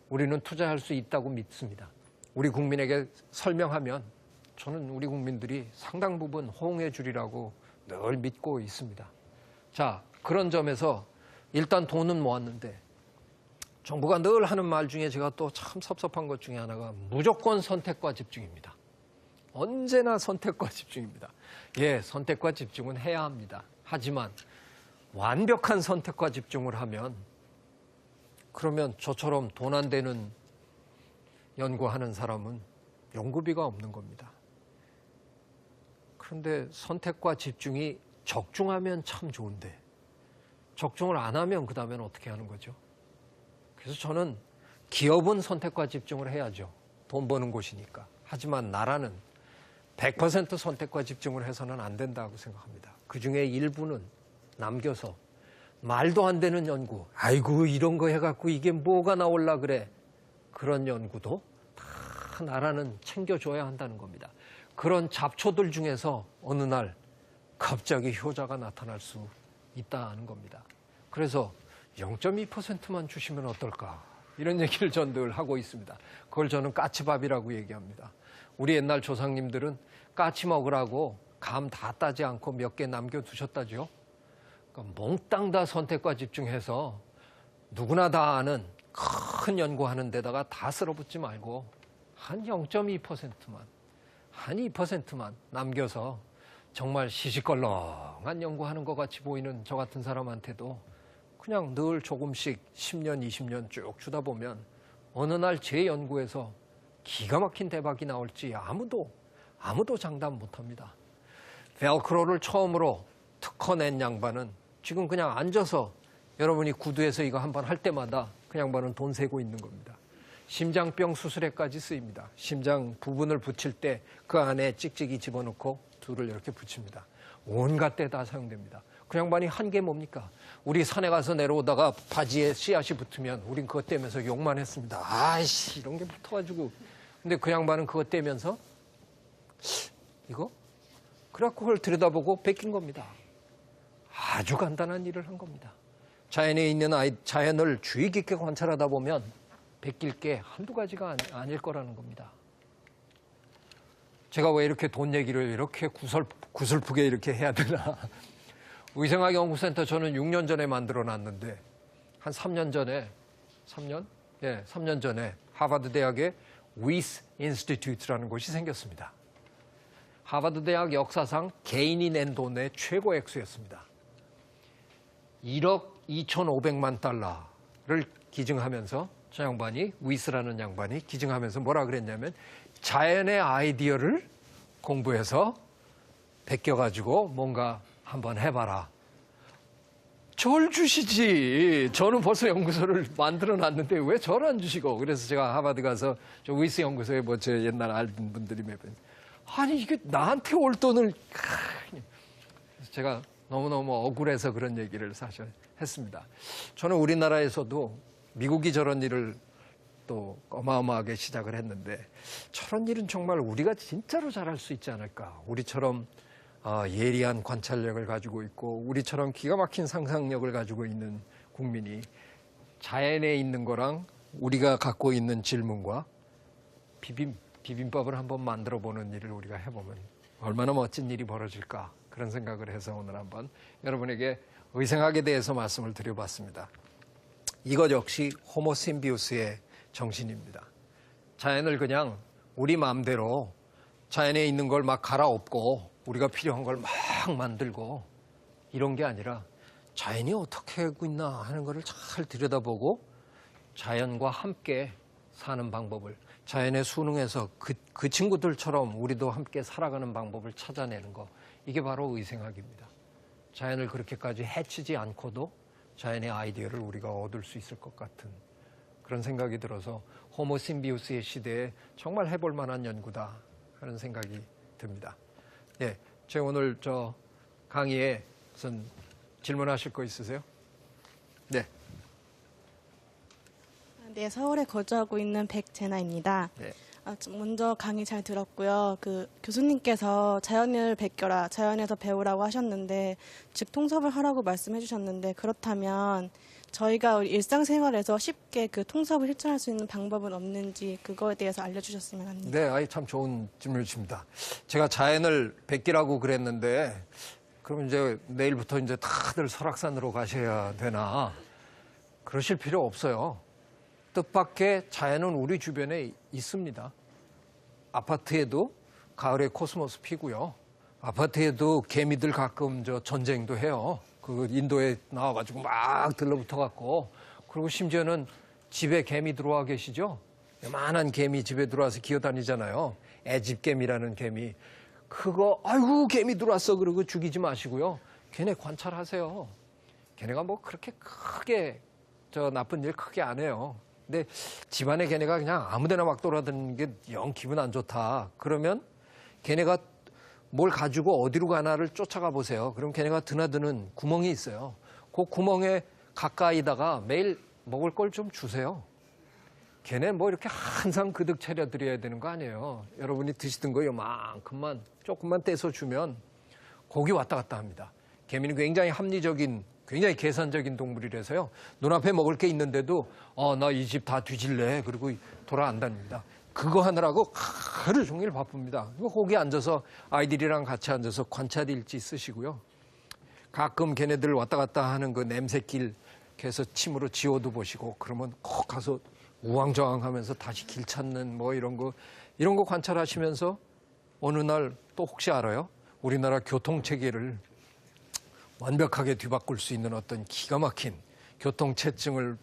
우리는 투자할 수 있다고 믿습니다. 우리 국민에게 설명하면 저는 우리 국민들이 상당 부분 호응해 주리라고 늘 믿고 있습니다. 자, 그런 점에서 일단 돈은 모았는데 정부가 늘 하는 말 중에 제가 또 참 섭섭한 것 중에 하나가 무조건 선택과 집중입니다. 언제나 선택과 집중입니다. 예, 선택과 집중은 해야 합니다. 하지만 완벽한 선택과 집중을 하면 그러면 저처럼 돈 안 되는 연구하는 사람은 연구비가 없는 겁니다. 그런데 선택과 집중이 적중하면 참 좋은데 적중을 안 하면 그 다음엔 어떻게 하는 거죠? 그래서 저는 기업은 선택과 집중을 해야죠. 돈 버는 곳이니까. 하지만 나라는 100% 선택과 집중을 해서는 안 된다고 생각합니다. 그중에 일부는 남겨서 말도 안 되는 연구, 아이고 이런 거 해갖고 이게 뭐가 나올라 그래. 그런 연구도 다 나라는 챙겨줘야 한다는 겁니다. 그런 잡초들 중에서 어느 날 갑자기 효자가 나타날 수 있다는 겁니다. 그래서 0.2%만 주시면 어떨까? 이런 얘기를 전 늘 하고 있습니다. 그걸 저는 까치밥이라고 얘기합니다. 우리 옛날 조상님들은 까치 먹으라고 감 다 따지 않고 몇 개 남겨두셨다죠. 그러니까 몽땅 다 선택과 집중해서 누구나 다 아는 큰 연구하는 데다가 다 쓸어붙지 말고 한 0.2%만, 한 2%만 남겨서 정말 시시껄렁한 연구하는 것 같이 보이는 저 같은 사람한테도 그냥 늘 조금씩 10년, 20년 쭉 주다 보면 어느 날 제 연구에서 기가 막힌 대박이 나올지 아무도 장담 못합니다. 벨크로를 처음으로 특허낸 양반은 지금 그냥 앉아서 여러분이 구두에서 이거 한번 할 때마다 그 양반은 돈 세고 있는 겁니다. 심장병 수술에까지 쓰입니다. 심장 부분을 붙일 때 그 안에 찍찍이 집어넣고 둘을 이렇게 붙입니다. 온갖 데 다 사용됩니다. 그 양반이 한 게 뭡니까? 우리 산에 가서 내려오다가 바지에 씨앗이 붙으면 우린 그것 떼면서 욕만 했습니다. 아이씨 이런 게 붙어가지고. 근데 그 양반은 그것 떼면서 이거? 그래갖고 그걸 들여다보고 베낀 겁니다. 아주 간단한 일을 한 겁니다. 자연에 있는 자연을 주의 깊게 관찰하다 보면 베낄 게 한두 가지가 아닐 거라는 겁니다. 제가 왜 이렇게 돈 얘기를 이렇게 구슬프게 이렇게 해야 되나. 의생학연구센터 저는 6년 전에 만들어 놨는데 한 3년 전에 3년 전에 하버드 대학에 위스 인스티튜트라는 곳이 생겼습니다. 하버드 대학 역사상 개인이 낸 돈의 최고 액수였습니다. 1억 2,500만 달러를 기증하면서 저 양반이 위스라는 양반이 기증하면서 뭐라 그랬냐면 자연의 아이디어를 공부해서 베껴가지고 뭔가 한번 해봐라. 절 주시지. 저는 벌써 연구소를 만들어 놨는데 왜 절 안 주시고. 그래서 제가 하버드 가서 저 위스 연구소에 뭐 제 옛날 알던 분들이 몇 번. 아니 이게 나한테 올 돈을. 그래서 제가 너무너무 억울해서 그런 얘기를 사실 했습니다. 저는 우리나라에서도 미국이 저런 일을 또 어마어마하게 시작을 했는데 저런 일은 정말 우리가 진짜로 잘할 수 있지 않을까. 우리처럼 예리한 관찰력을 가지고 있고 우리처럼 기가 막힌 상상력을 가지고 있는 국민이 자연에 있는 거랑 우리가 갖고 있는 질문과 비빔밥을 한번 만들어 보는 일을 우리가 해보면 얼마나 멋진 일이 벌어질까 그런 생각을 해서 오늘 한번 여러분에게 의생학에 대해서 말씀을 드려봤습니다. 이것 역시 호모심비우스의 정신입니다. 자연을 그냥 우리 마음대로 자연에 있는 걸 막 갈아엎고 우리가 필요한 걸 막 만들고 이런 게 아니라 자연이 어떻게 하고 있나 하는 거를 잘 들여다보고 자연과 함께 사는 방법을 자연에 순응해서 그 친구들처럼 우리도 함께 살아가는 방법을 찾아내는 거 이게 바로 의생학입니다. 자연을 그렇게까지 해치지 않고도 자연의 아이디어를 우리가 얻을 수 있을 것 같은 그런 생각이 들어서 호모심비우스의 시대에 정말 해볼 만한 연구다 하는 생각이 듭니다. 네, 제가 오늘 저 강의에 무슨 질문하실 거 있으세요? 네. 네, 서울에 거주하고 있는 백재나입니다. 네. 먼저 강의 잘 들었고요. 교수님께서 자연을 베껴라, 자연에서 배우라고 하셨는데, 즉 통섭을 하라고 말씀해 주셨는데, 그렇다면 저희가 일상생활에서 쉽게 그 통섭을 실천할 수 있는 방법은 없는지 그거에 대해서 알려주셨으면 합니다. 네, 아이 참 좋은 질문을 주십니다. 제가 자연을 뵙기라고 그랬는데 그럼 이제 내일부터 이제 다들 설악산으로 가셔야 되나? 그러실 필요 없어요. 뜻밖의 자연은 우리 주변에 있습니다. 아파트에도 가을에 코스모스 피고요. 아파트에도 개미들 가끔 전쟁도 해요. 그 인도에 나와가지고 막 들러붙어갖고, 그리고 심지어는 집에 개미 들어와 계시죠? 요만한 개미 집에 들어와서 기어다니잖아요. 애집개미라는 개미. 그거 아이고 개미 들어왔어 그러고 죽이지 마시고요. 걔네 관찰하세요. 걔네가 뭐 그렇게 크게 나쁜 일 크게 안 해요. 근데 집안에 걔네가 그냥 아무데나 막 돌아다니는 게 영 기분 안 좋다. 그러면 걔네가 뭘 가지고 어디로 가나를 쫓아가 보세요. 그럼 걔네가 드나드는 구멍이 있어요. 그 구멍에 가까이다가 매일 먹을 걸 좀 주세요. 걔네 뭐 이렇게 항상 그득 차려드려야 되는 거 아니에요. 여러분이 드시던 거 요만큼만 조금만 떼서 주면 고기 왔다 갔다 합니다. 개미는 굉장히 합리적인, 굉장히 계산적인 동물이라서요. 눈앞에 먹을 게 있는데도 나 이 집 다 뒤질래. 그리고 돌아 안 다닙니다. 그거 하느라고 하루 종일 바쁩니다. 거기 앉아서 아이들이랑 같이 앉아서 관찰일지 쓰시고요. 가끔 걔네들 왔다 갔다 하는 그 냄새길 계속 침으로 지워도 보시고 그러면 꼭 가서 우왕좌왕하면서 다시 길 찾는 뭐 이런 거 관찰하시면서 어느 날 또 혹시 알아요? 우리나라 교통체계를 완벽하게 뒤바꿀 수 있는 어떤 기가 막힌 교통체증을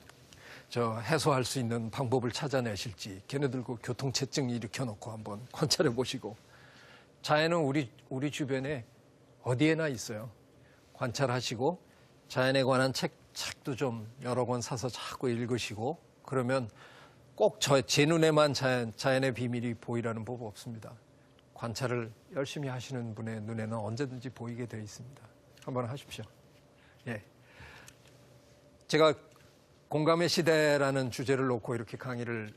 해소할 수 있는 방법을 찾아내실지 걔네들 그 교통체증 일으켜놓고 한번 관찰해 보시고 자연은 우리 주변에 어디에나 있어요. 관찰하시고 자연에 관한 책도 좀 여러 권 사서 자꾸 읽으시고 그러면 꼭 제 눈에만 자연의 비밀이 보이라는 법 없습니다. 관찰을 열심히 하시는 분의 눈에는 언제든지 보이게 되어 있습니다. 한번 하십시오. 예. 제가 공감의 시대라는 주제를 놓고 이렇게 강의를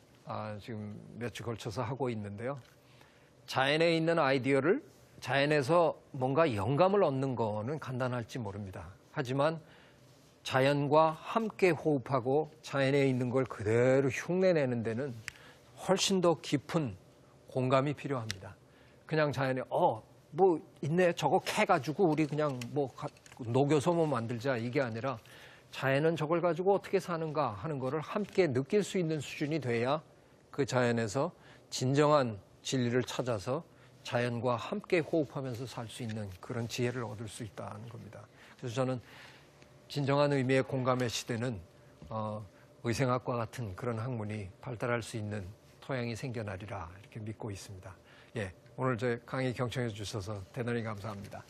지금 몇 주 걸쳐서 하고 있는데요. 자연에 있는 아이디어를 자연에서 뭔가 영감을 얻는 거는 간단할지 모릅니다. 하지만 자연과 함께 호흡하고 자연에 있는 걸 그대로 흉내내는 데는 훨씬 더 깊은 공감이 필요합니다. 그냥 자연에 뭐 있네 저거 캐가지고 우리 그냥 뭐 녹여서 뭐 만들자 이게 아니라 자연은 저걸 가지고 어떻게 사는가 하는 거를 함께 느낄 수 있는 수준이 돼야 그 자연에서 진정한 진리를 찾아서 자연과 함께 호흡하면서 살 수 있는 그런 지혜를 얻을 수 있다는 겁니다. 그래서 저는 진정한 의미의 공감의 시대는 의생학과 같은 그런 학문이 발달할 수 있는 토양이 생겨나리라 이렇게 믿고 있습니다. 예, 오늘 제 강의 경청해 주셔서 대단히 감사합니다.